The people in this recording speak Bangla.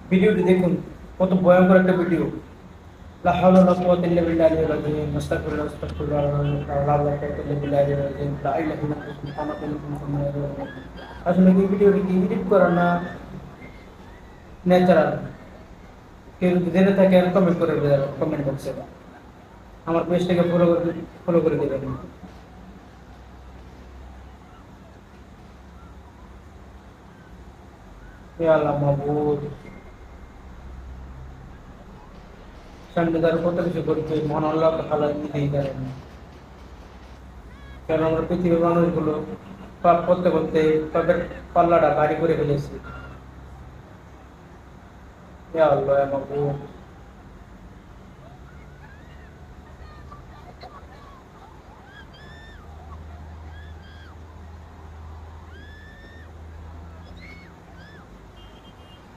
ভিডিওটি দেখুন, কত ভয়ঙ্কর একটা ভিডিও। লা হাওলা ওয়ালা কুওয়াতা ইল্লা বিল্লাহিল আযীম, আস্তাগফিরুল্লাহ আস্তাগফিরুল্লাহ, লা হাওলা ওয়ালা কুওয়াতা ইল্লা বিল্লাহিল আযীম, লা ইলাহা ইল্লাল্লাহ মুহাম্মাদুর রাসূলুল্লাহ। আসলে এই ভিডিওটি কি এডিট করা না ন্যাচারাল? কেউ যদি জেনে থাকেন কমেন্ট করে দেবেন কমেন্ট বক্সে। আমার পেজটাকে ফলো করে দেবেন। হে আল্লাহ মাবুদ, সামনে তার কত কিছু করছে, মহান আল্লাহ তাআলা নিজেই জানেন। কারণ আমরা পৃথিবীর মানুষগুলো পাপ করতে করতে পাপের পাল্লাটা ভারী করে ফেলেছি। হে আল্লাহ মাবুদ।